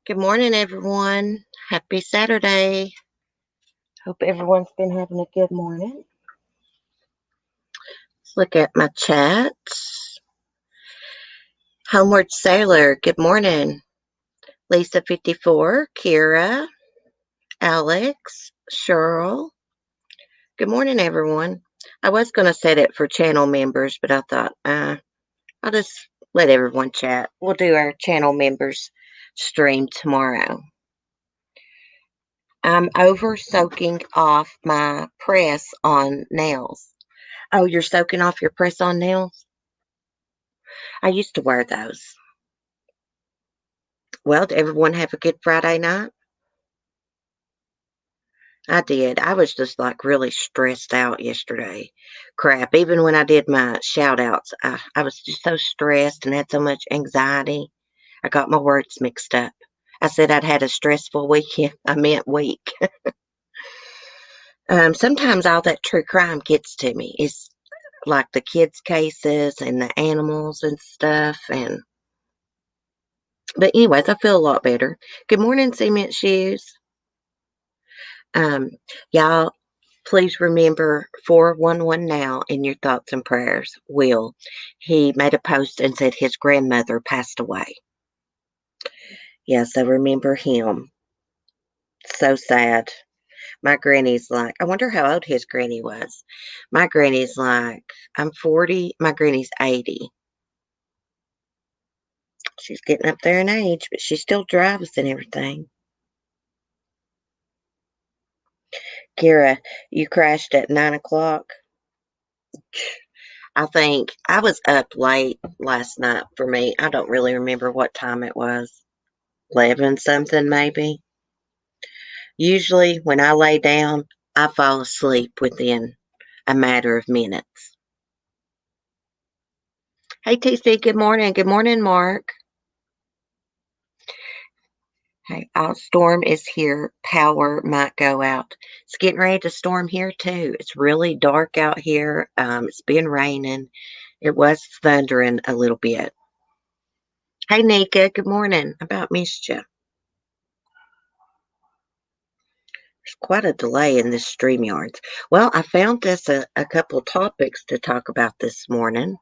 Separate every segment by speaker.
Speaker 1: Good morning, everyone. Happy Saturday. Hope everyone's been having a good morning. Let's look at my chats. Homeward Sailor, good morning. Lisa54, Kira, Alex, Cheryl. Good morning, everyone. I was going to set it for channel members, but I thought, I'll just let everyone chat. We'll do our channel members stream tomorrow. I'm over soaking off my press on nails. Oh, you're soaking off your press on nails? I used to wear those. Well, did everyone have a good Friday night? I did. I was just like really stressed out yesterday. Crap. Even when I did my shout outs, I was just so stressed and had so much anxiety. I got my words mixed up. I said I'd had a stressful weekend. I meant week. Sometimes all that true crime gets to me. It's like the kids' cases and the animals and stuff. But anyways, I feel a lot better. Good morning, Cement Shoes. Um, y'all, please remember 411 now in your thoughts and prayers. Will. He made a post and said his grandmother passed away. Yeah, so remember him. So sad. My granny's like, I wonder how old his granny was. My granny's like, I'm 40. My granny's 80. She's getting up there in age, but she still drives and everything. Kira, you crashed at 9 o'clock. I think I was up late last night for me. I don't really remember what time it was. 11 something, maybe. Usually, when I lay down, I fall asleep within a matter of minutes. Hey, TC, good morning. Good morning, Mark. Hey, our storm is here. Power might go out. It's getting ready to storm here, too. It's really dark out here. It's been raining. It was thundering a little bit. Hey, Nika, good morning. About missed you. There's quite a delay in this StreamYards. Well, I found us a couple of topics to talk about this morning.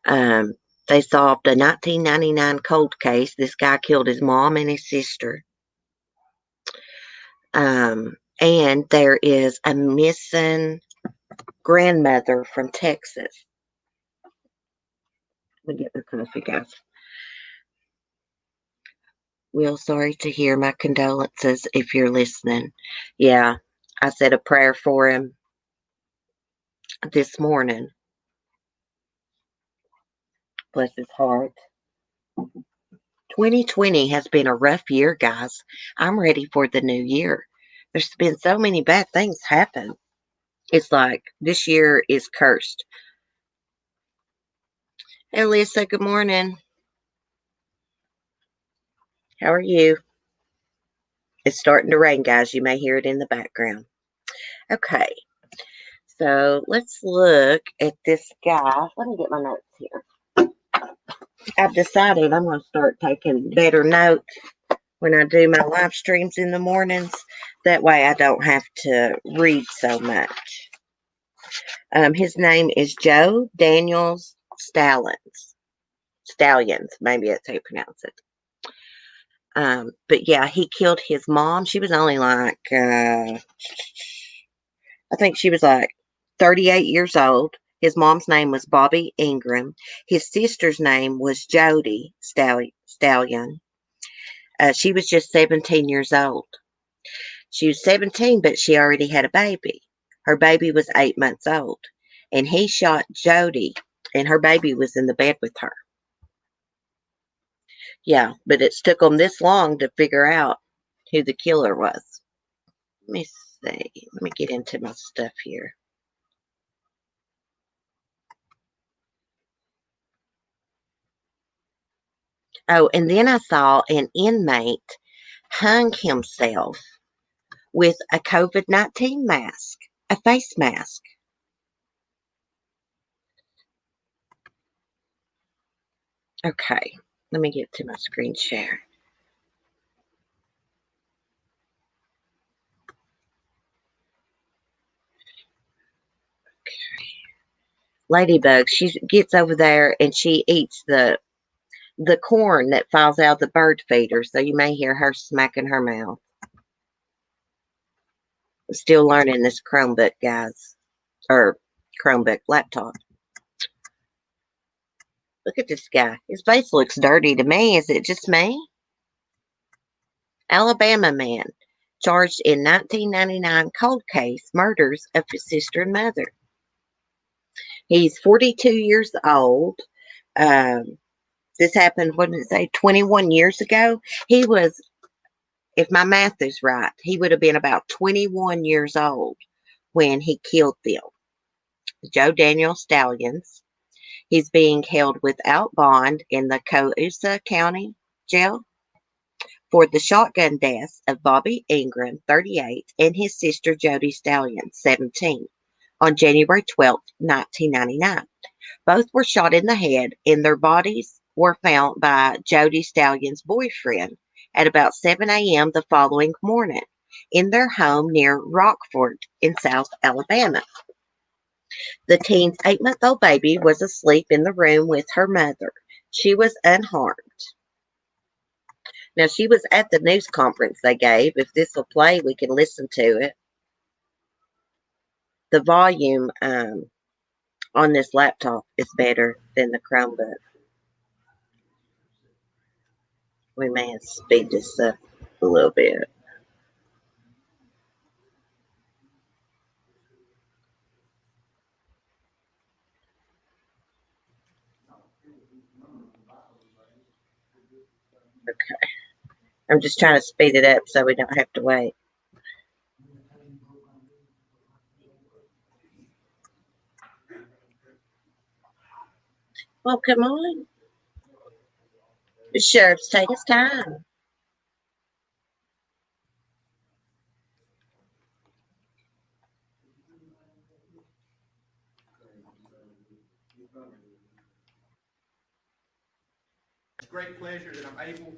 Speaker 1: Um, they solved a 1999 cold case. This guy killed his mom and his sister. And there is a missing grandmother from Texas. Let me get the coffee, guys. Will, sorry to hear. My condolences if you're listening. Yeah, I said a prayer for him this morning. Bless his heart. 2020 has been a rough year, guys. I'm ready for the new year. There's been so many bad things happen. It's like this year is cursed. Hey, Lisa, good morning. How are you? It's starting to rain, guys. You may hear it in the background. Okay, so let's look at this guy. Let me get my notes here. I've decided I'm going to start taking better notes when I do my live streams in the mornings. That way I don't have to read so much. His name is Joe Daniels Stallions. Stallions, maybe that's how you pronounce it. But yeah, he killed his mom. She was only like, I think she was like 38 years old. His mom's name was Bobby Ingram. His sister's name was Jody Stallion. She was just 17 years old. She was 17, but she already had a baby. Her baby was 8 months old. And he shot Jody, and her baby was in the bed with her. Yeah, but it's took them this long to figure out who the killer was. Let me see. Let me get into my stuff here. Oh, and then I saw an inmate hung himself with a COVID 19 mask, a face mask. Okay, let me get to my screen share. ladybug. She gets over there and she eats the corn that falls out of the bird feeder. So you may hear her smacking her mouth. Still learning this Chromebook, guys, or Chromebook laptop. Look at this guy. His face looks dirty to me. Is it just me? Alabama man charged in 1999 cold case murders of his sister and mother. He's 42 years old. Um, this happened, what did it say, 21 years ago? He was, if my math is right, he would have been about 21 years old when he killed them. Joe Daniel Stallions. He's being held without bond in the Coosa County Jail for the shotgun deaths of Bobby Ingram, 38, and his sister Jody Stallion, 17, on January 12, 1999. Both were shot in the head, and their bodies were found by Jody Stallion's boyfriend at about 7 a.m. the following morning in their home near Rockford in South Alabama. The teen's 8-month-old baby was asleep in the room with her mother. She was unharmed. Now, she was at the news conference they gave. If this will play, we can listen to it. The volume on this laptop is better than the Chromebook. We may have to speed this up a little bit. Okay. I'm just trying to speed it up so we don't have to wait. Well, come on. The sheriff's take his time.
Speaker 2: It's great pleasure that I'm able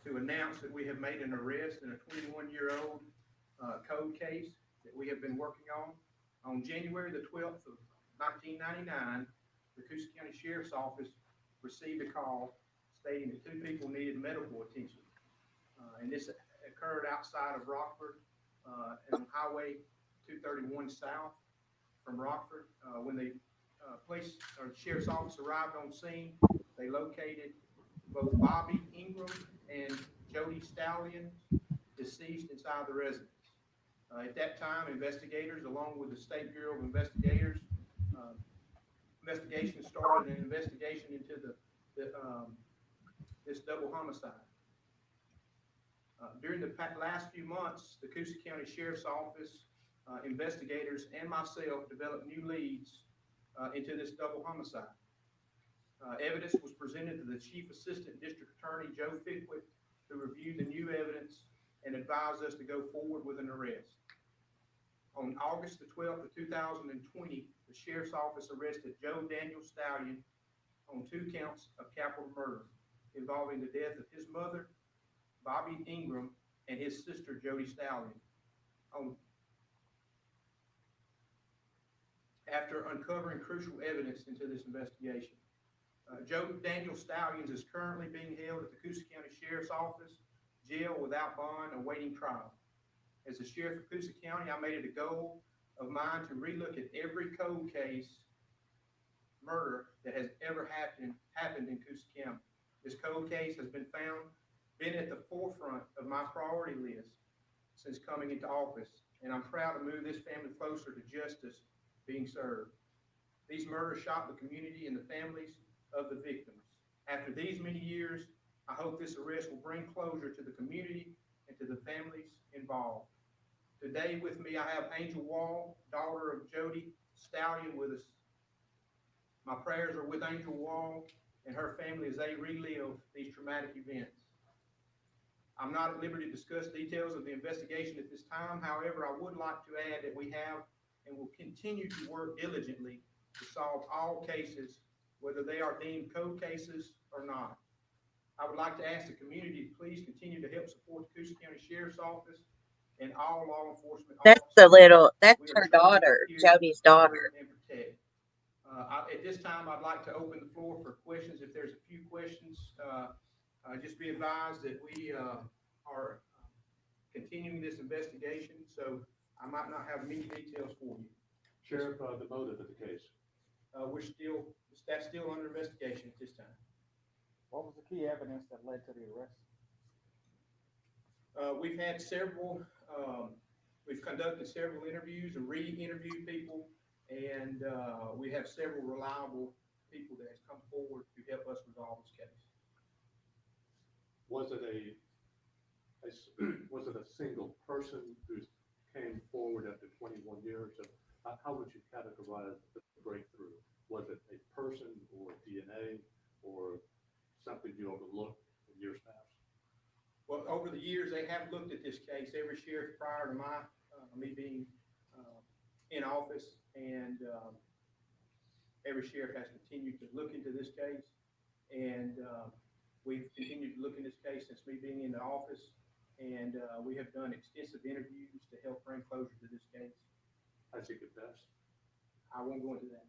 Speaker 2: to announce that we have made an arrest in a 21-year-old code case that we have been working on. On January the 12th of 1999, the Coosa County Sheriff's Office received a call stating that two people needed medical attention. And this occurred outside of Rockford on Highway 231 south from Rockford. When the police or Sheriff's Office arrived on scene, they located both Bobby Ingram and Jody Stallion deceased inside the residence. At that time, investigators, along with the State Bureau of Investigators, uh, investigation started an investigation into this double homicide. During the last few months, the Coosa County Sheriff's Office investigators and myself developed new leads into this double homicide. Evidence was presented to the Chief Assistant District Attorney, Joe Fickwit, who reviewed the new evidence and advised us to go forward with an arrest. On August the 12th of 2020, the Sheriff's Office arrested Joe Daniel Stallion on 2 counts of capital murder involving the death of his mother, Bobby Ingram, and his sister, Jody Stallion. After uncovering crucial evidence into this investigation. Joe Daniel Stallions is currently being held at the Coosa County Sheriff's Office jail without bond awaiting trial. As the Sheriff of Coosa County, I made it a goal of mine to relook at every cold case murder that has ever happened in Coosa County. This cold case has been at the forefront of my priority list since coming into office, and I'm proud to move this family closer to justice being served. These murders shocked the community and the families of the victims. After these many years, I hope this arrest will bring closure to the community and to the families involved. Today with me, I have Angel Wall, daughter of Jody Stallion, with us. My prayers are with Angel Wall and her family as they relive these traumatic events. I'm not at liberty to discuss details of the investigation at this time. However, I would like to add that we have and will continue to work diligently to solve all cases, whether they are deemed code cases or not. I would like to ask the community to please continue to help support the Coosa County Sheriff's Office and all law enforcement
Speaker 1: That's
Speaker 2: officers.
Speaker 1: that's
Speaker 2: We are
Speaker 1: her
Speaker 2: truly
Speaker 1: daughter,
Speaker 2: here
Speaker 1: Jody's
Speaker 2: to
Speaker 1: daughter.
Speaker 2: serve and protect. At this time, I'd like to open the floor for questions. If there's a few questions, just be advised that we are continuing this investigation, so I might not have many details for you.
Speaker 3: Sheriff, the motive of the case.
Speaker 2: That's still under investigation at this time.
Speaker 4: What was the key evidence that led to the arrest?
Speaker 2: We've had several, we've conducted several interviews and re-interviewed people, and we have several reliable people that has come forward to help us resolve this case.
Speaker 3: Was it a single person who came forward after 21 years? How would you categorize the breakthrough? Was it a person or DNA or something you overlooked in years past?
Speaker 2: Well, over the years, they have looked at this case. Every sheriff prior to me being in office, and every sheriff has continued to look into this case. And we've continued to look in this case since me being in the office, and we have done extensive interviews to help bring closure to this case.
Speaker 3: I think it best.
Speaker 2: I won't go into that.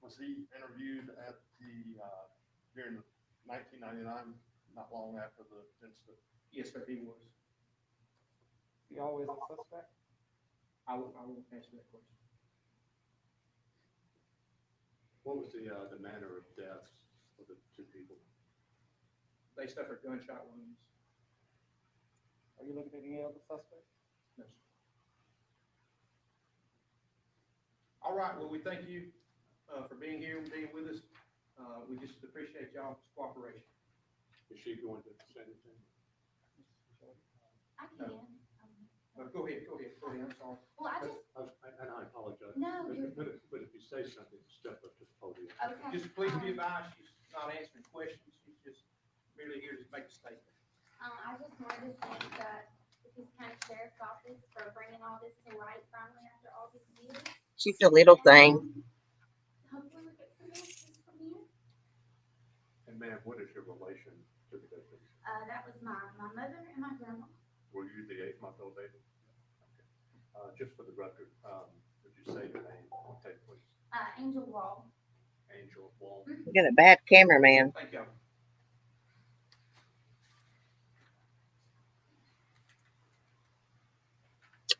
Speaker 5: Was he interviewed at the, during 1999, not long after the incident?
Speaker 2: Yes, sir, he was.
Speaker 4: He always a suspect?
Speaker 2: I won't answer that question.
Speaker 3: What was the manner of death of the two people?
Speaker 2: They suffered gunshot wounds.
Speaker 4: Are you looking at any other suspects?
Speaker 2: No, sir. All right, well, we thank you for being here and being with us. We just appreciate y'all's cooperation.
Speaker 3: Is she going to say anything?
Speaker 6: I can.
Speaker 2: Go ahead, I'm sorry.
Speaker 6: Well, I just,
Speaker 3: And I apologize.
Speaker 6: No,
Speaker 3: But if you say something, step up to the podium.
Speaker 6: okay.
Speaker 2: Just please be advised, she's not answering questions, she's just merely here to make a statement.
Speaker 6: I just wanted to thank the Peace County Sheriff's Office for bringing all this to light finally after all these years.
Speaker 1: She's a little thing.
Speaker 6: Hopefully we get some answers from you.
Speaker 3: And ma'am, what is your relation to the victims?
Speaker 6: That was my mother and my grandma.
Speaker 3: Were you the 8-month-old baby? Okay. Just for the record, would you say your name? Okay, please.
Speaker 6: Angel Wall.
Speaker 3: Angel Wall.
Speaker 1: You got a bad cameraman.
Speaker 2: Thank you.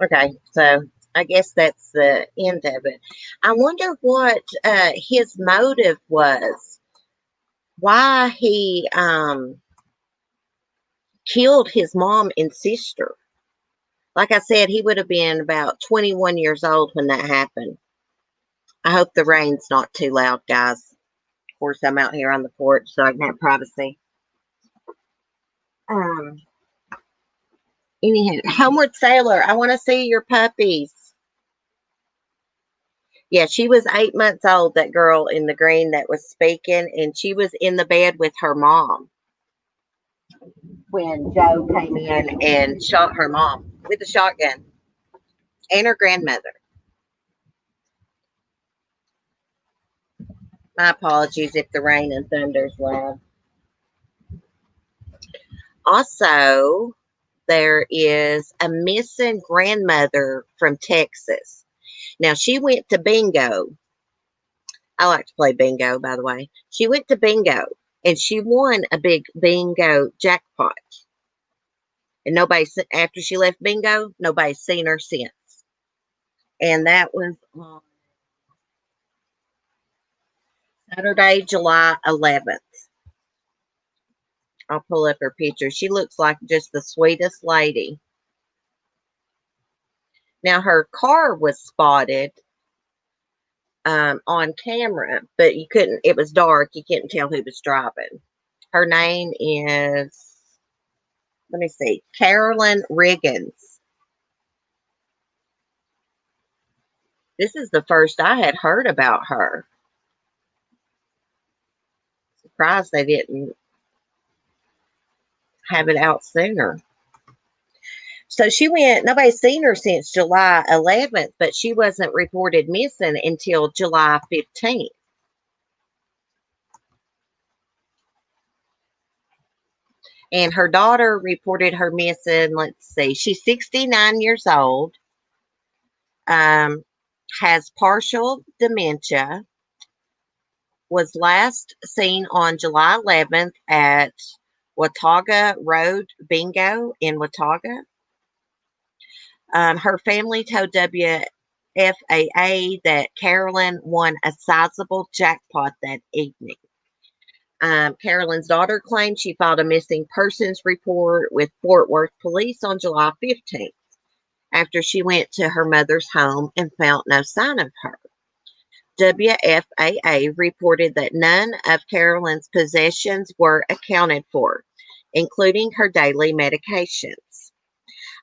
Speaker 1: Okay, so I guess that's the end of it. I wonder what his motive was. Why he killed his mom and sister. Like I said, he would have been about 21 years old when that happened. I hope the rain's not too loud, guys. Of course, I'm out here on the porch so I can have privacy. Anyhow, Homeward Sailor, I want to see your puppies. Yeah, she was 8 months old, that girl in the green that was speaking, and she was in the bed with her mom when Joe came in and shot her mom with a shotgun and her grandmother. My apologies if the rain and thunder is loud. Also, there is a missing grandmother from Texas. Now, she went to bingo. I like to play bingo, by the way. She went to bingo, and she won a big bingo jackpot. And nobody, after she left bingo, nobody's seen her since. And that was on Saturday, July 11th. I'll pull up her picture. She looks like just the sweetest lady. Now, her car was spotted on camera, but you couldn't, it was dark. You couldn't tell who was driving. Her name is, let me see, Carolyn Riggins. This is the first I had heard about her. Surprised they didn't have it out sooner. So she went, nobody's seen her since July 11th, but she wasn't reported missing until July 15th. And her daughter reported her missing, let's see, she's 69 years old. has partial dementia, was last seen on July 11th at Watauga Road Bingo in Watauga. Her family told WFAA that Carolyn won a sizable jackpot that evening. Carolyn's daughter claimed she filed a missing persons report with Fort Worth police on July 15th after she went to her mother's home and found no sign of her. WFAA reported that none of Carolyn's possessions were accounted for, including her daily medications.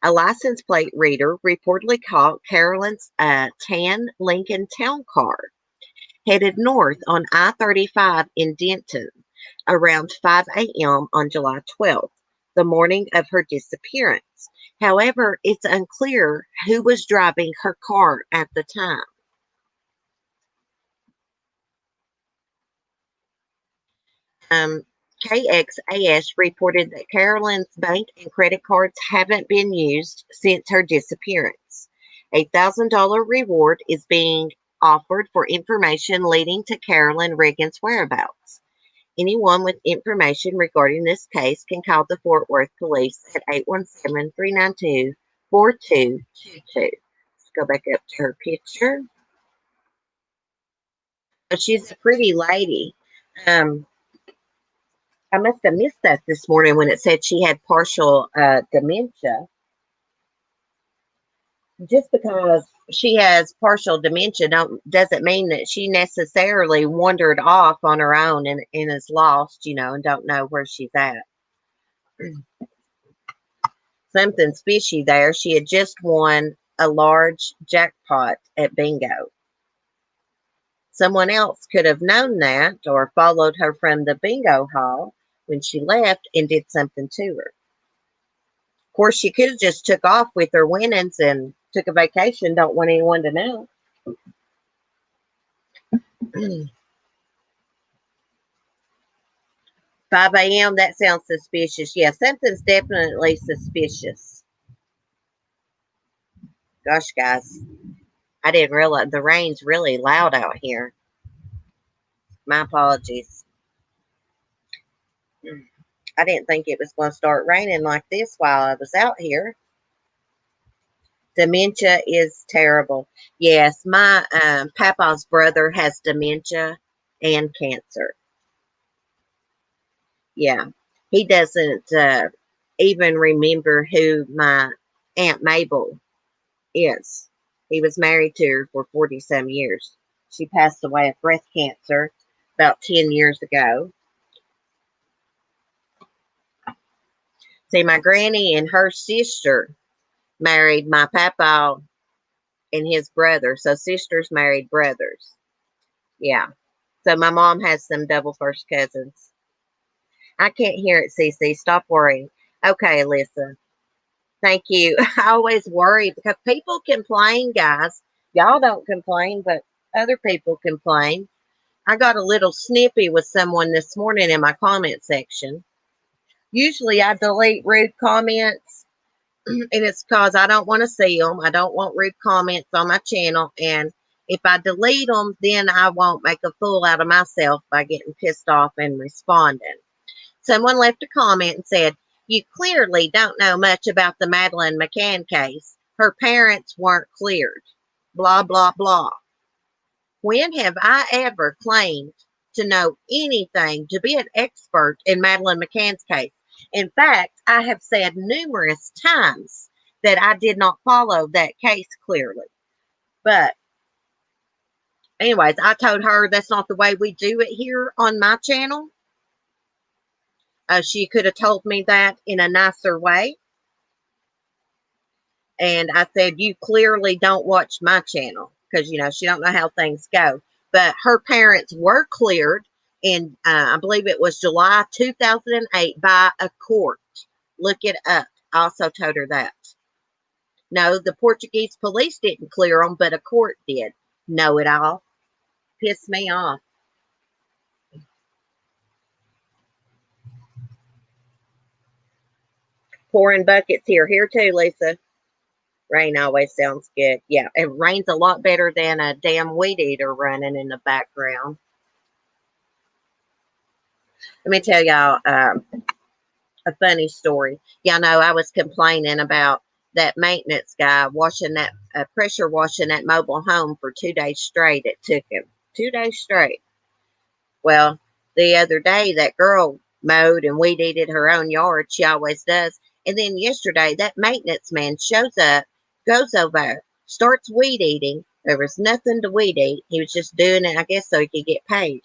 Speaker 1: A license plate reader reportedly caught Carolyn's tan Lincoln Town Car headed north on I-35 in Denton around 5 a.m. on July 12th, the morning of her disappearance. However, it's unclear who was driving her car at the time. KXAS reported that Carolyn's bank and credit cards haven't been used since her disappearance. A $1,000 reward is being offered for information leading to Carolyn Riggins' whereabouts. Anyone with information regarding this case can call the Fort Worth Police at 817-392-4222. Let's go back up to her picture. Oh, she's a pretty lady. I must have missed that this morning when it said she had partial dementia. Just because she has partial dementia doesn't mean that she necessarily wandered off on her own and is lost, and don't know where she's at. Something's fishy there. She had just won a large jackpot at bingo. Someone else could have known that or followed her from the bingo hall when she left and did something to her. Of course, she could have just took off with her winnings and took a vacation. Don't want anyone to know. 5 a.m., that sounds suspicious. Yeah, something's definitely suspicious. Gosh, guys, I didn't realize the rain's really loud out here. My apologies. I didn't think it was going to start raining like this while I was out here. Dementia is terrible. Yes, my papa's brother has dementia and cancer. Yeah, he doesn't even remember who my Aunt Mabel is. He was married to her for 40-some years. She passed away of breast cancer about 10 years ago. See, my granny and her sister married my papa and his brother. So sisters married brothers. Yeah. So my mom has some double first cousins. I can't hear it, Cece. Stop worrying. Okay, Alyssa. Thank you. I always worry because people complain, guys. Y'all don't complain, but other people complain. I got a little snippy with someone this morning in my comment section. Usually I delete rude comments, and it's because I don't want to see them. I don't want rude comments on my channel. And if I delete them, then I won't make a fool out of myself by getting pissed off and responding. Someone left a comment and said, "You clearly don't know much about the Madeleine McCann case. Her parents weren't cleared. Blah, blah, blah." When have I ever claimed to know anything, to be an expert in Madeleine McCann's case? In fact, I have said numerous times that I did not follow that case clearly. But anyways, I told her that's not the way we do it here on my channel. She could have told me that in a nicer way. And I said, you clearly don't watch my channel because, she don't know how things go. But her parents were cleared in, I believe it was July 2008 by a court. Look it up. I also told her that. No, the Portuguese police didn't clear them, but a court did. Know it all. Piss me off. Pouring buckets here. Here too, Lisa. Rain always sounds good. Yeah, it rains a lot better than a damn weed eater running in the background. Let me tell y'all a funny story. Y'all know I was complaining about that maintenance guy washing that pressure washing that mobile home for 2 days straight. It took him 2 days straight. Well, the other day that girl mowed and weed eated her own yard. She always does. And then yesterday that maintenance man shows up, goes over, starts weed eating. There was nothing to weed eat. He was just doing it, I guess, so he could get paid.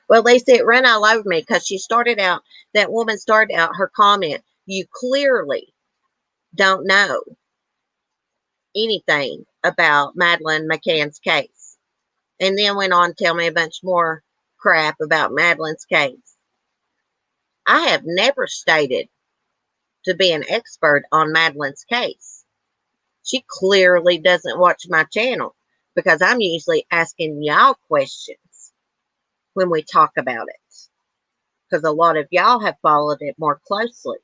Speaker 1: Well, Lisa, it ran all over me because that woman started out her comment, you clearly don't know anything about Madeleine McCann's case. And then went on to tell me a bunch more crap about Madeleine's case. I have never stated to be an expert on Madeleine's case. She clearly doesn't watch my channel because I'm usually asking y'all questions when we talk about it. Because a lot of y'all have followed it more closely.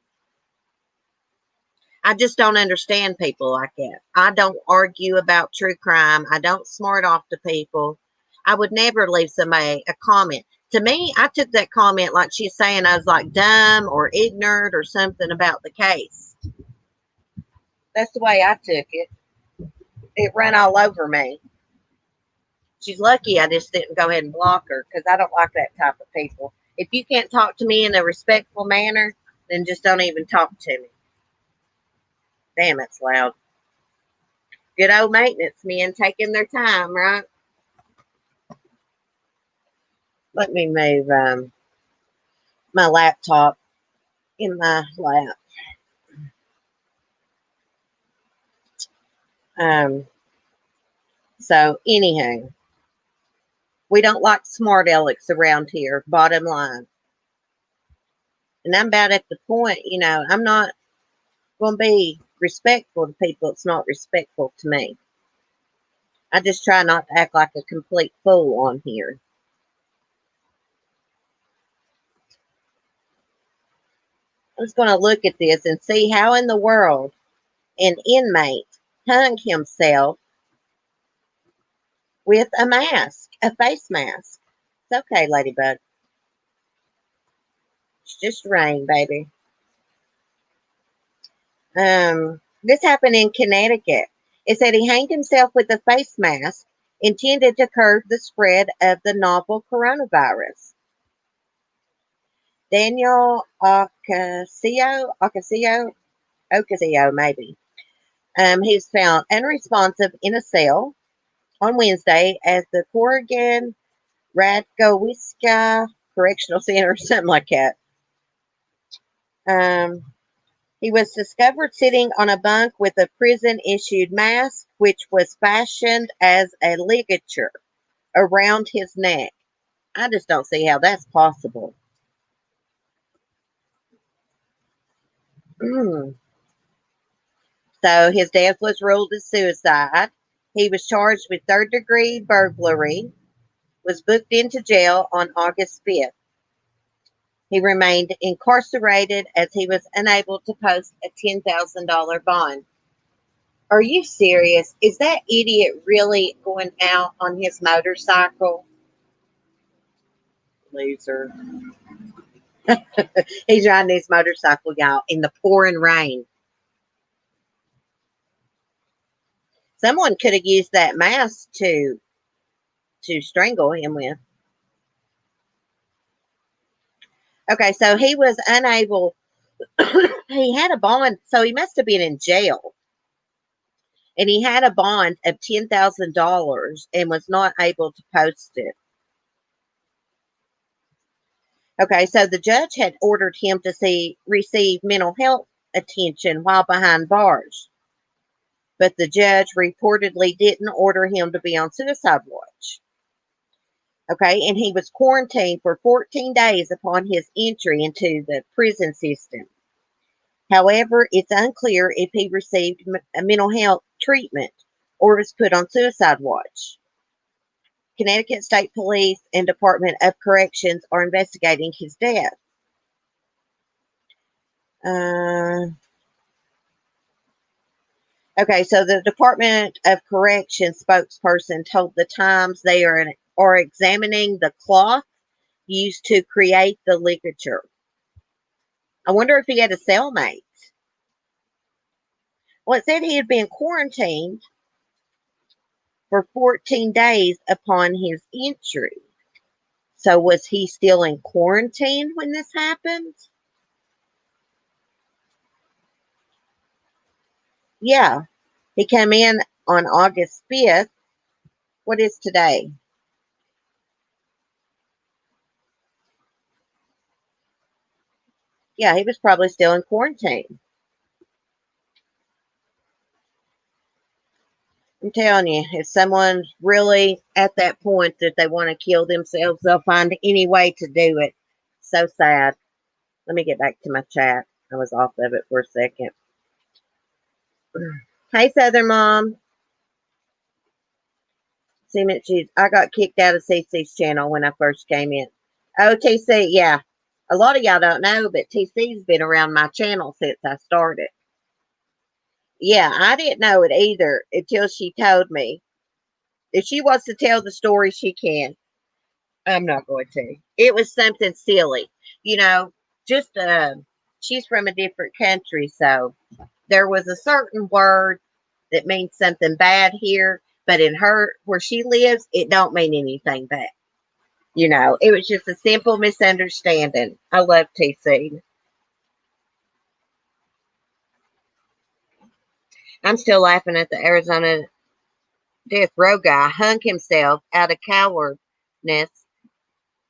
Speaker 1: I just don't understand people like that. I don't argue about true crime. I don't smart off to people. I would never leave somebody a comment. To me, I took that comment like she's saying I was like dumb or ignorant or something about the case. That's the way I took it. It ran all over me. She's lucky I just didn't go ahead and block her because I don't like that type of people. If you can't talk to me in a respectful manner, then just don't even talk to me. Damn, it's loud. Good old maintenance men taking their time, right? Let me move my laptop in my lap. So anyhow, we don't like smart alecks around here, bottom line. And I'm about at the point, I'm not going to be respectful to people that's not respectful to me. I just try not to act like a complete fool on here. I was going to look at this and see how in the world an inmate hung himself with a mask, a face mask. It's okay, Ladybug. It's just rain, baby. This happened in Connecticut. It said he hanged himself with a face mask intended to curb the spread of the novel coronavirus. Daniel Ocasio, maybe. He was found unresponsive in a cell on Wednesday as the Corrigan Radgowiska Correctional Center, something like that. He was discovered sitting on a bunk with a prison-issued mask, which was fashioned as a ligature around his neck. I just don't see how that's possible. So his death was ruled as suicide. He was charged with third-degree burglary, was booked into jail on August 5th. He remained incarcerated as he was unable to post a $10,000 bond. Are you serious? Is that idiot really going out on his motorcycle? Loser. He's riding his motorcycle, y'all, in the pouring rain. Someone could have used that mask to strangle him with. Okay, so he was unable. He had a bond, so he must have been in jail. And he had a bond of $10,000 and was not able to post it. Okay, so the judge had ordered him to receive mental health attention while behind bars. But the judge reportedly didn't order him to be on suicide watch. Okay, and he was quarantined for 14 days upon his entry into the prison system. However, it's unclear if he received a mental health treatment or was put on suicide watch. Connecticut State Police and Department of Corrections are investigating his death. Okay, so the Department of Corrections spokesperson told the Times they are examining the cloth used to create the ligature. I wonder if he had a cellmate. Well, it said he had been quarantined for 14 days upon his injury. So was he still in quarantine when this happened? Yeah, he came in on August 5th. What is today? Yeah, he was probably still in quarantine. I'm telling you, if someone's really at that point that they want to kill themselves, they'll find any way to do it. So sad. Let me get back to my chat. I was off of it for a second. Hey, Southern Mom. I got kicked out of CC's channel when I first came in. Oh, TC, yeah. A lot of y'all don't know, but TC's been around my channel since I started. Yeah, I didn't know it either until she told me. If she wants to tell the story, she can. I'm not going to. It was something silly. You know, just she's from a different country, so there was a certain word that means something bad here, but in her where she lives, it don't mean anything bad. You know, it was just a simple misunderstanding. I love TC. I'm still laughing at the Arizona death row guy hung himself out of cowardness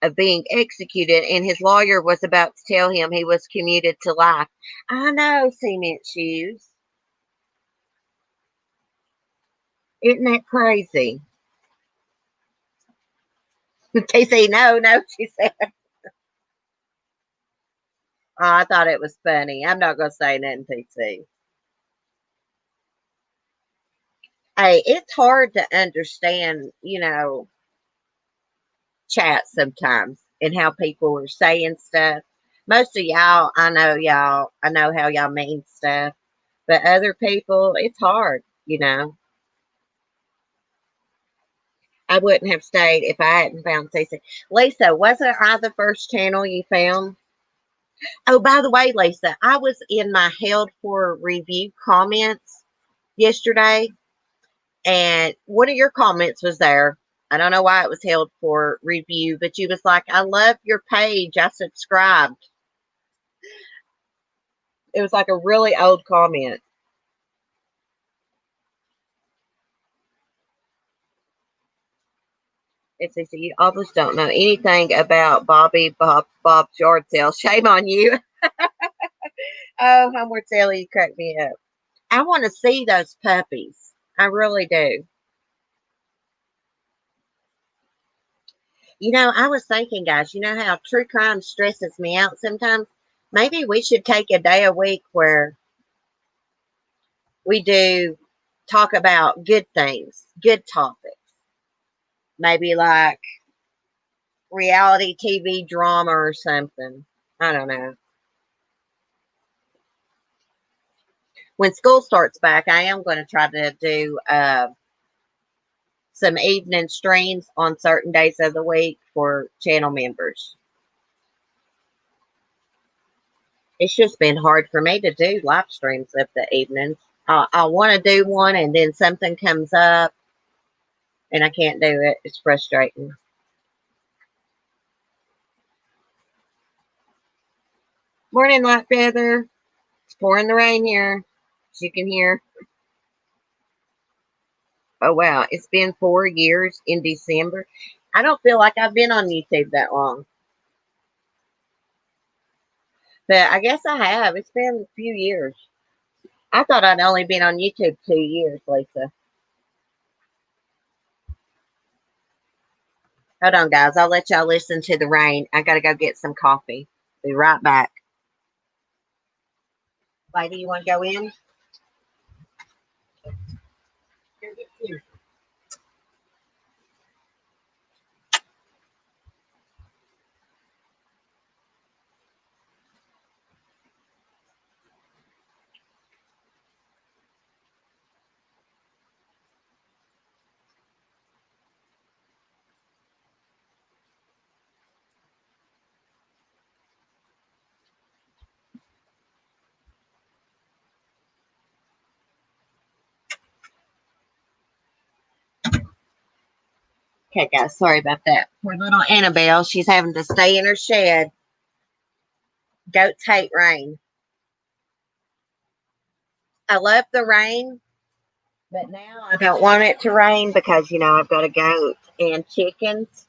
Speaker 1: of being executed, and his lawyer was about to tell him he was commuted to life. I know, cement shoes. Isn't that crazy? TC, no, she said. Oh, I thought it was funny. I'm not going to say nothing, TC. Hey, it's hard to understand, chat sometimes and how people are saying stuff. Most of y'all, I know how y'all mean stuff, but other people, it's hard, I wouldn't have stayed if I hadn't found CC. Lisa, wasn't I the first channel you found? Oh, by the way, Lisa, I was in my held for review comments yesterday, and one of your comments was there. I don't know why it was held for review, but you was like, I love your page. I subscribed. It was like a really old comment. It's easy. You almost don't know anything about Bob's yard sale. Shame on you. Oh, Homework Sally, you cracked me up. I want to see those puppies. I really do. I was thinking, guys, you know how true crime stresses me out sometimes? Maybe we should take a day a week where we do talk about good things, good topics. Maybe like reality TV drama or something. I don't know. When school starts back, I am going to try to do some evening streams on certain days of the week for channel members. It's just been hard for me to do live streams of the evenings. I want to do one and then something comes up and I can't do it. It's frustrating. Morning, Light Feather. It's pouring the rain here, as you can hear. Oh, wow. It's been 4 years in December. I don't feel like I've been on YouTube that long. But I guess I have. It's been a few years. I thought I'd only been on YouTube 2 years, Lisa. Hold on, guys. I'll let y'all listen to the rain. I got to go get some coffee. Be right back. Lady, you want to go in? Okay, guys, sorry about that. Poor little Annabelle, she's having to stay in her shed. Goats hate rain. I love the rain, but now I don't want it to rain because, I've got a goat and chickens.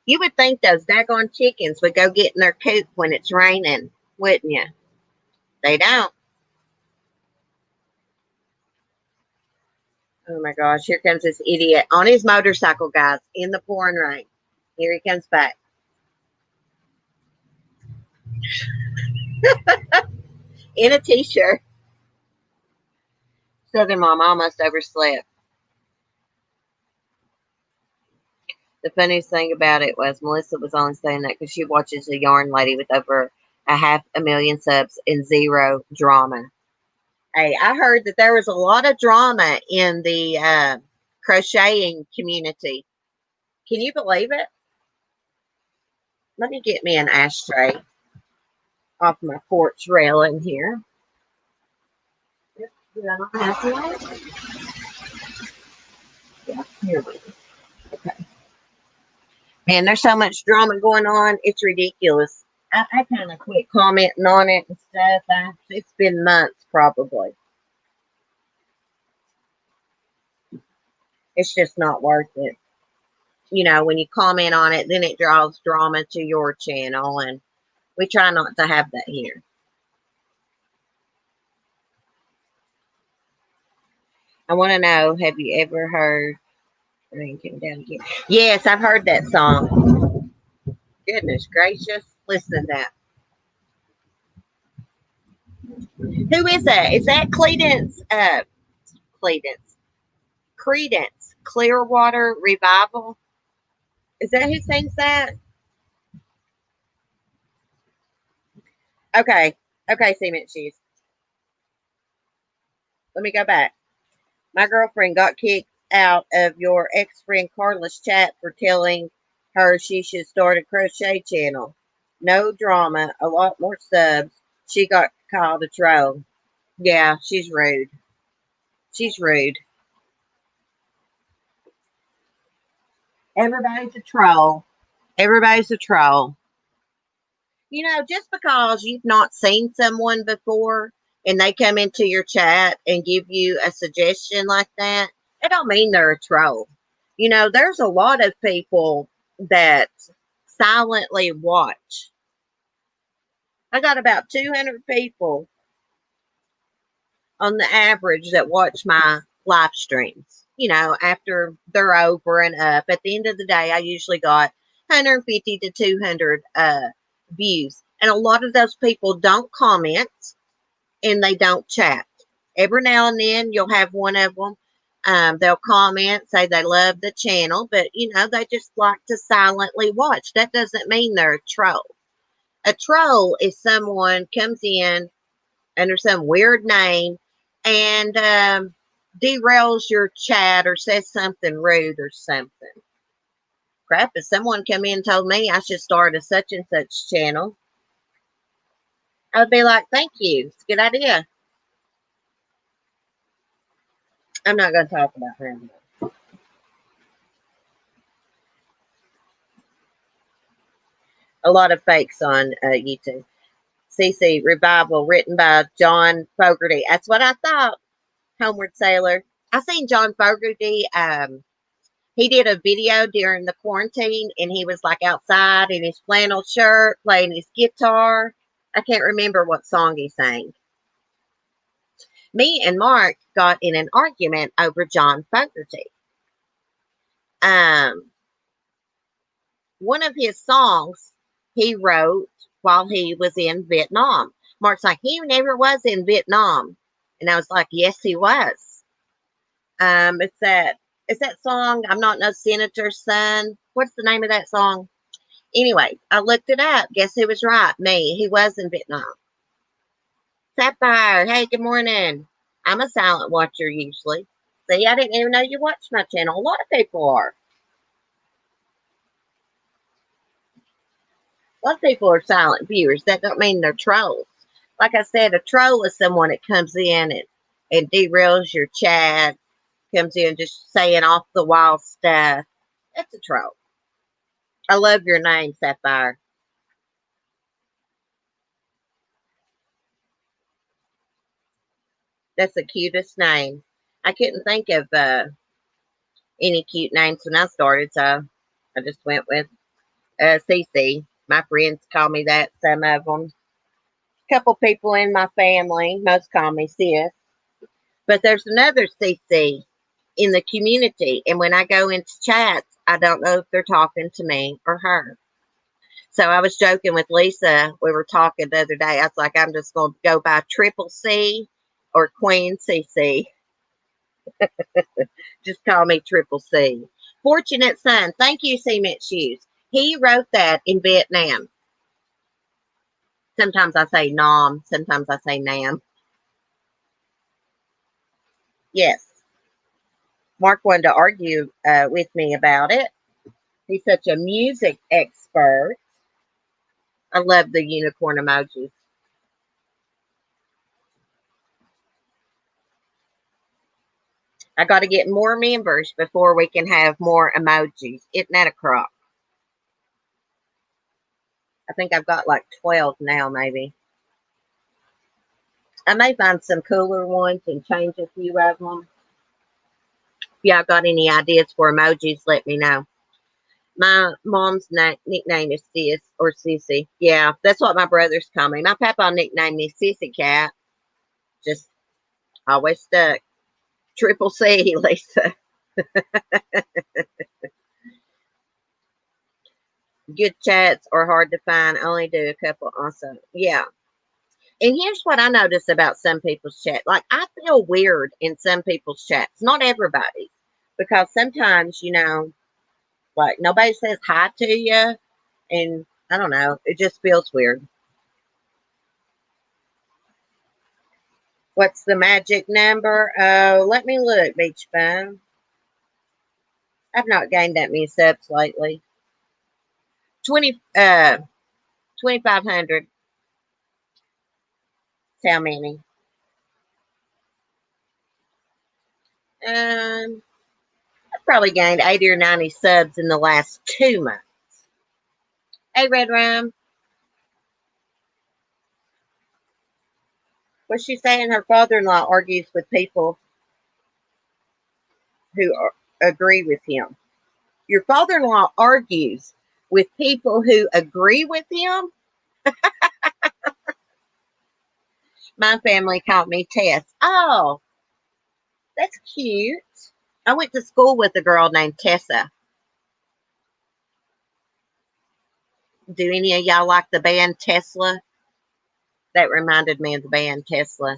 Speaker 1: You would think those daggone chickens would go get in their coop when it's raining, wouldn't you? They don't. Oh my gosh, here comes this idiot on his motorcycle, guys, in the pouring rain. Here he comes back. In a t-shirt. Southern Mom almost overslept. The funniest thing about it was Melissa was only saying that because she watches a yarn lady with over 500,000 subs and zero drama. Hey, I heard that there was a lot of drama in the crocheting community. Can you believe it? Let me get me an ashtray off my porch railing here. Yeah, here we go. Okay. Man, there's so much drama going on. It's ridiculous. I kind of quit commenting on it and stuff. It's been months probably. It's just not worth it. When you comment on it, then it draws drama to your channel, and we try not to have that here. I want to know, have you ever heard Rain Came Down Again? Yes, I've heard that song. Goodness gracious. Listen to that. Who is that? Is that Credence Clearwater Revival? Is that who sings that? Okay. Okay, Cement Shoes. Let me go back. My girlfriend got kicked out of your ex-friend Carla's chat for telling her she should start a crochet channel. No drama, a lot more subs. She got called a troll. Yeah, she's rude. She's rude. Everybody's a troll. Everybody's a troll. Just because you've not seen someone before and they come into your chat and give you a suggestion like that, it don't mean they're a troll. There's a lot of people that silently watch. I got about 200 people on the average that watch my live streams. After they're over and up, at the end of the day, I usually got 150 to 200 views. And a lot of those people don't comment and they don't chat. Every now and then you'll have one of them. They'll comment, say they love the channel, but they just like to silently watch. That doesn't mean they're a troll. A troll is someone comes in under some weird name and derails your chat or says something rude or something. Crap, if someone come in and told me I should start a such and such channel, I'd be like, thank you. It's a good idea. I'm not going to talk about her anymore. A lot of fakes on YouTube. CC Revival, written by John Fogerty. That's what I thought. Homeward Sailor. I seen John Fogerty. He did a video during the quarantine, and he was like outside in his flannel shirt, playing his guitar. I can't remember what song he sang. Me and Mark got in an argument over John Fogerty. One of his songs he wrote while he was in Vietnam. Mark's like, he never was in Vietnam. And I was like, yes, he was. It's that song, I'm Not No Senator's Son. What's the name of that song? Anyway, I looked it up. Guess who was right? Me. He was in Vietnam. Sapphire, hey, good morning. I'm a silent watcher usually. See, I didn't even know you watched my channel. A lot of people are. A lot of people are silent viewers. That don't mean they're trolls. Like I said, a troll is someone that comes in and derails your chat, comes in just saying off the wall stuff. That's a troll. I love your name, Sapphire. That's the cutest name. I couldn't think of any cute names when I started, so I just went with Cece. My friends call me that, some of them. A couple people in my family, most call me Sis. But there's another Cece in the community, and when I go into chats, I don't know if they're talking to me or her. So I was joking with Lisa. We were talking the other day. I was like, I'm just going to go by Triple C or Queen CC. Just call me Triple C. Fortunate Son. Thank you, Cement Shoes. He wrote that in Vietnam. Sometimes I say Nam. Sometimes I say Nam. Yes. Mark wanted to argue with me about it. He's such a music expert. I love the unicorn emojis. I got to get more members before we can have more emojis. Isn't that a crop? I think I've got like 12 now, maybe. I may find some cooler ones and change a few of them. If y'all got any ideas for emojis, let me know. My mom's nickname is Sis or Sissy. Yeah, that's what my brothers call me. My papa nicknamed me Sissy Cat. Just always stuck. Triple C, Lisa. Good chats are hard to find. I only do a couple also. Yeah. And here's what I notice about some people's chat. Like, I feel weird in some people's chats. Not everybody. Because sometimes, like, nobody says hi to you. And I don't know. It just feels weird. What's the magic number? Oh, let me look, Beach Bum. I've not gained that many subs lately. 2,500. How many? I've probably gained 80 or 90 subs in the last 2 months. Hey, Red Rum. What's she saying? Her father-in-law argues with people who agree with him. Your father-in-law argues with people who agree with him? My family called me Tess. Oh, that's cute. I went to school with a girl named Tessa. Do any of y'all like the band Tesla? That reminded me of the band Tesla.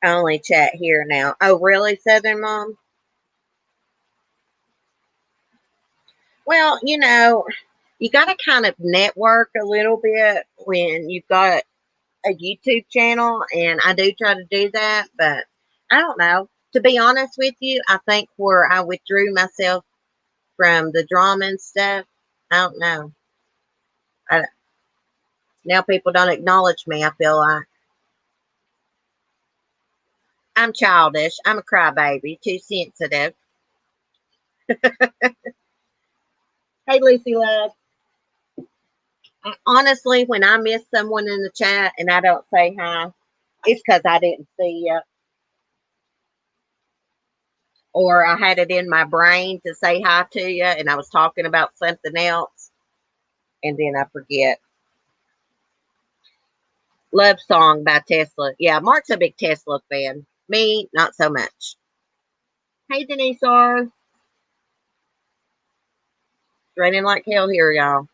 Speaker 1: I only chat here now. Oh, really, Southern Mom? Well, you got to kind of network a little bit when you've got a YouTube channel, and I do try to do that, but I don't know. To be honest with you, I think where I withdrew myself from the drama and stuff, I don't know. Now people don't acknowledge me, I feel like. I'm childish. I'm a crybaby. Too sensitive. Hey, Lucy Love. Honestly, when I miss someone in the chat and I don't say hi, it's because I didn't see you. Or I had it in my brain to say hi to you and I was talking about something else and then I forget. Love Song by Tesla. Yeah, Mark's a big Tesla fan. Me, not so much. Hey, Denise R. It's raining like hell here, y'all.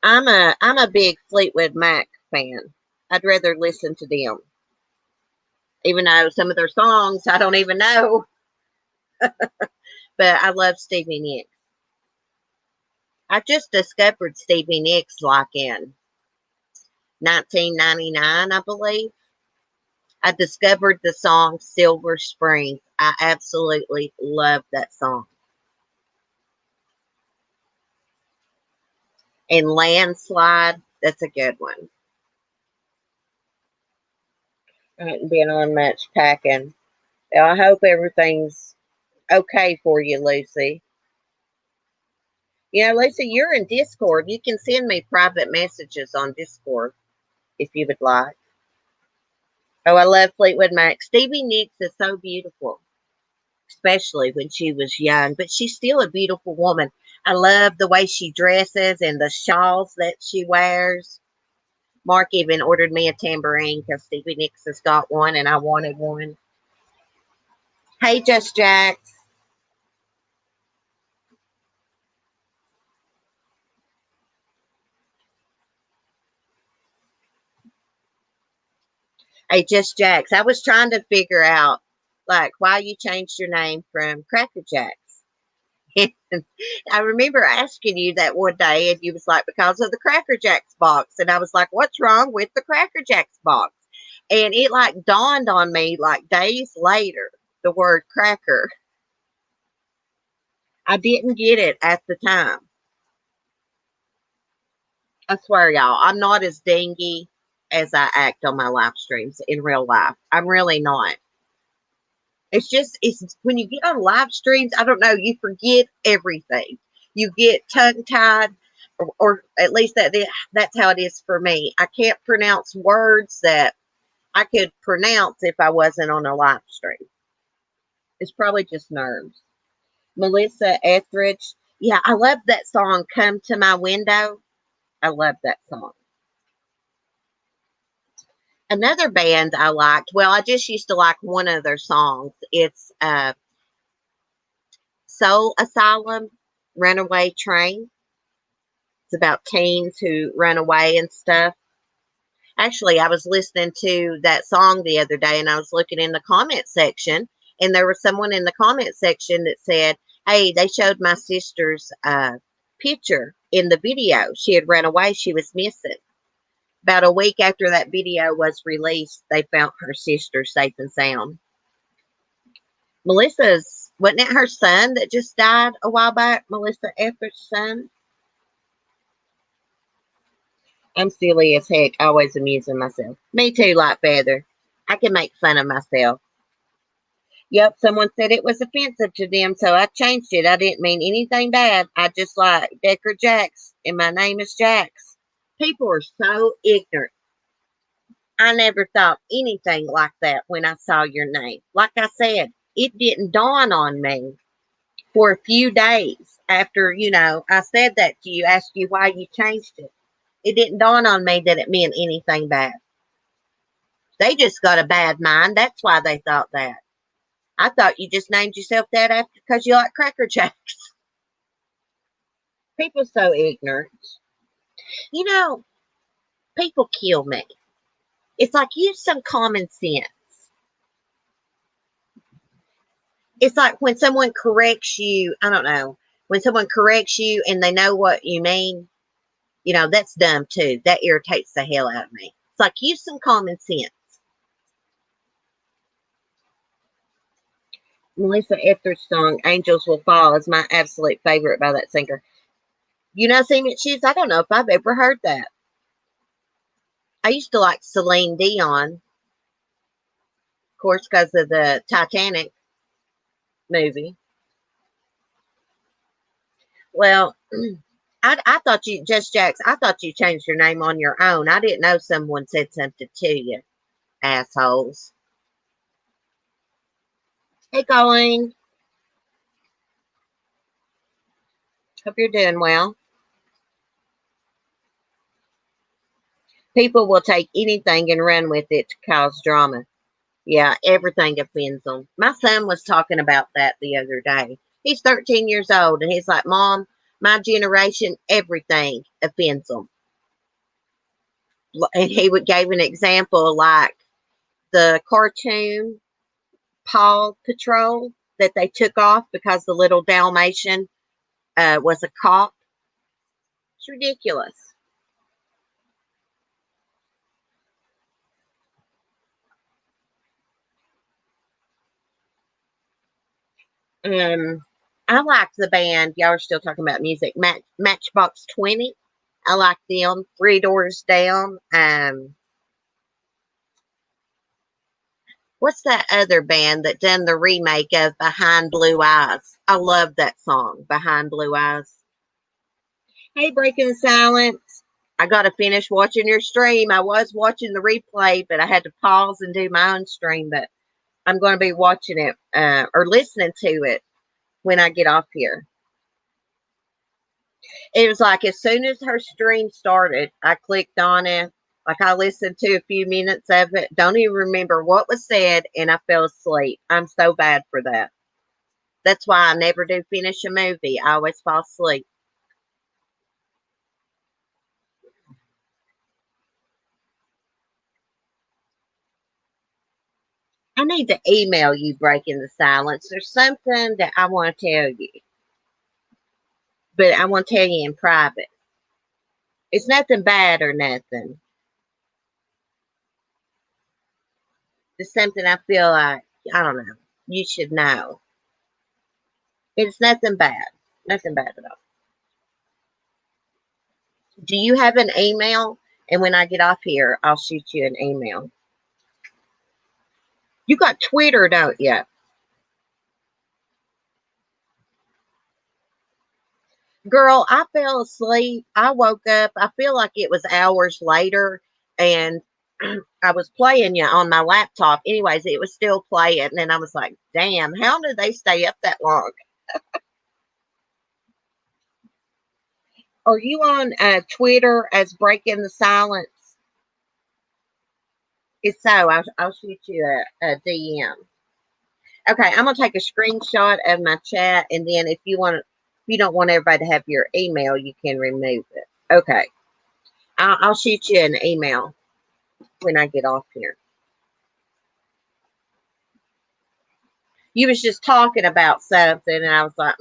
Speaker 1: I'm a big Fleetwood Mac fan. I'd rather listen to them. Even though some of their songs I don't even know. But I love Stevie Nicks. I just discovered Stevie Nicks like in 1999, I believe. I discovered the song Silver Springs. I absolutely love that song. And Landslide, that's a good one. I haven't been on much packing. I hope everything's okay for you, Lucy. You know, Lucy, you're in Discord. You can send me private messages on Discord if you would like. Oh, I love Fleetwood Mac. Stevie Nicks is so beautiful, especially when she was young, but she's still a beautiful woman. I love the way she dresses and the shawls that she wears. Mark even ordered me a tambourine because Stevie Nicks has got one and I wanted one. Hey, Just Jack. Hey, Just Jacks. I was trying to figure out, like, why you changed your name from Cracker Jacks. I remember asking you that one day, and you was like, because of the Cracker Jacks box. And I was like, what's wrong with the Cracker Jacks box? And it like dawned on me like days later, the word cracker. I didn't get it at the time. I swear, y'all, I'm not as dingy as I act on my live streams in real life. I'm really not. It's just, it's when you get on live streams, I don't know, you forget everything. You get tongue tied, or at least that's how it is for me. I can't pronounce words that I could pronounce if I wasn't on a live stream. It's probably just nerves. Melissa Etheridge. Yeah, I love that song, Come to My Window. I love that song. Another band I liked, well, I just used to like one of their songs. It's Soul Asylum, Runaway Train. It's about teens who run away and stuff. Actually, I was listening to that song the other day and I was looking in the comment section, and there was someone in the comment section that said, hey, they showed my sister's picture in the video. She had run away. She was missing. About a week after that video was released, they found her sister safe and sound. Melissa's, wasn't it her son that just died a while back? Melissa Etheridge's son? I'm silly as heck, always amusing myself. Me too, like Feather. I can make fun of myself. Yep, someone said it was offensive to them, so I changed it. I didn't mean anything bad. I just like Decker Jacks, and my name is Jax. People are so ignorant. I never thought anything like that when I saw your name. Like I said, it didn't dawn on me for a few days after, I said that to you, asked you why you changed it. It didn't dawn on me that it meant anything bad. They just got a bad mind. That's why they thought that. I thought you just named yourself that after because you like Cracker Jacks. People so ignorant. You know, people kill me. It's like use some common sense. It's like when someone corrects you, I don't know, when someone corrects you and they know what you mean, that's dumb too. That irritates the hell out of me. It's like use some common sense. Melissa Etheridge's song Angels Will Fall is my absolute favorite by that singer. You know, Cement Shoes, I don't know if I've ever heard that. I used to like Celine Dion, of course, because of the Titanic movie. Well, I thought you, Just Jax, I thought you changed your name on your own. I didn't know someone said something to you, assholes. Hey, Colleen. Hope you're doing well. People will take anything and run with it to cause drama. Yeah, everything offends them. My son was talking about that the other day. He's 13 years old, and he's like, Mom, my generation, everything offends them. And he gave an example like the cartoon Paw Patrol that they took off because the little Dalmatian was a cop. It's ridiculous. I like the band. Y'all are still talking about music. Matchbox 20. I like them. Three Doors Down. What's that other band that done the remake of Behind Blue Eyes? I love that song, Behind Blue Eyes. Hey, Breaking the Silence. I got to finish watching your stream. I was watching the replay, but I had to pause and do my own stream. But I'm going to be watching it or listening to it when I get off here. It was like as soon as her stream started, I clicked on it. Like I listened to a few minutes of it. Don't even remember what was said, and I fell asleep. I'm so bad for that. That's why I never do finish a movie. I always fall asleep. I need to email you, Breaking the Silence. There's something that I want to tell you, but I want to tell you in private. It's nothing bad or nothing. It's something I feel like, I don't know, you should know. It's nothing bad. Nothing bad at all. Do you have an email? And when I get off here, I'll shoot you an email. You got Twitter, don't you? Girl, I fell asleep. I woke up. I feel like it was hours later, and I was playing you on my laptop. Anyways, it was still playing, and I was like, damn, how did they stay up that long? Are you on Twitter as Breaking the Silence? If so, I'll shoot you a DM. Okay, I'm gonna take a screenshot of my chat, and then if you don't want everybody to have your email, you can remove it. Okay, I'll shoot you an email when I get off here. You was just talking about something, and I was like,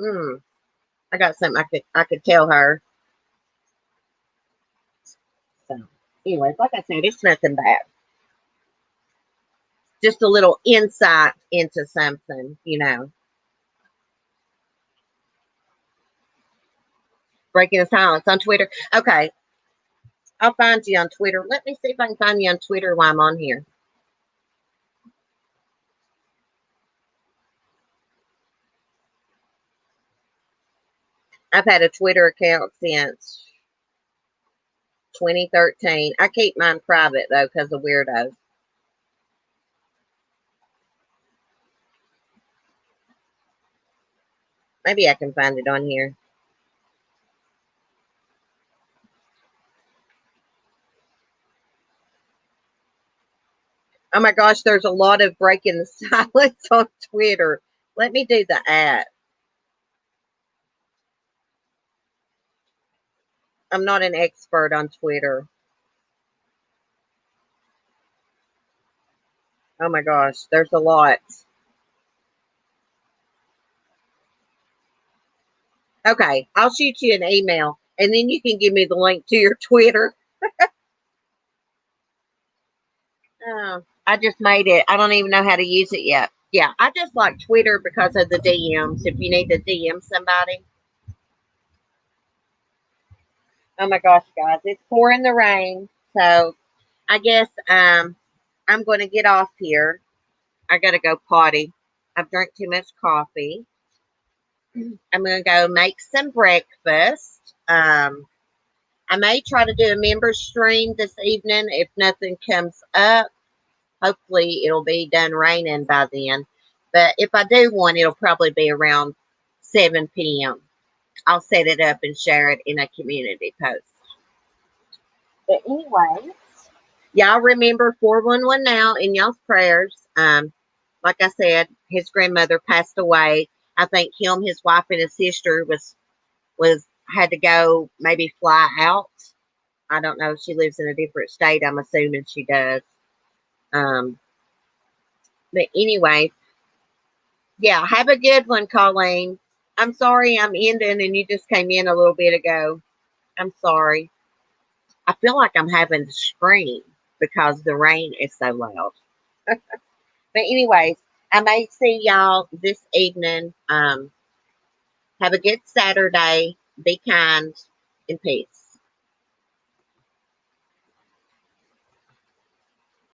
Speaker 1: I got something I could tell her. So, anyways, like I said, it's nothing bad. Just a little insight into something, Breaking the Silence on Twitter. Okay, I'll find you on Twitter. Let me see if I can find you on Twitter while I'm on here. I've had a Twitter account since 2013. I keep mine private, though, because of weirdos. Maybe I can find it on here. Oh my gosh, there's a lot of Breaking the Silence on Twitter. Let me do the ad. I'm not an expert on Twitter. Oh my gosh, there's a lot. Okay, I'll shoot you an email, and then you can give me the link to your Twitter. Oh, I just made it. I don't even know how to use it yet. Yeah, I just like Twitter because of the DMs. If you need to DM somebody. Oh my gosh, guys, it's pouring the rain. So I guess I'm going to get off here. I got to go potty. I've drank too much coffee. I'm going to go make some breakfast. I may try to do a member stream this evening if nothing comes up. Hopefully, it'll be done raining by then. But if I do one, it'll probably be around 7 p.m. I'll set it up and share it in a community post. But anyway, y'all remember 411 now in y'all's prayers. Like I said, his grandmother passed away. I think him, his wife, and his sister was had to go maybe fly out. I don't know. She lives in a different state. I'm assuming she does. But anyway, yeah, have a good one, Colleen. I'm sorry I'm ending and you just came in a little bit ago. I'm sorry. I feel like I'm having to scream because the rain is so loud. But anyways, I may see y'all this evening. Have a good Saturday. Be kind and peace.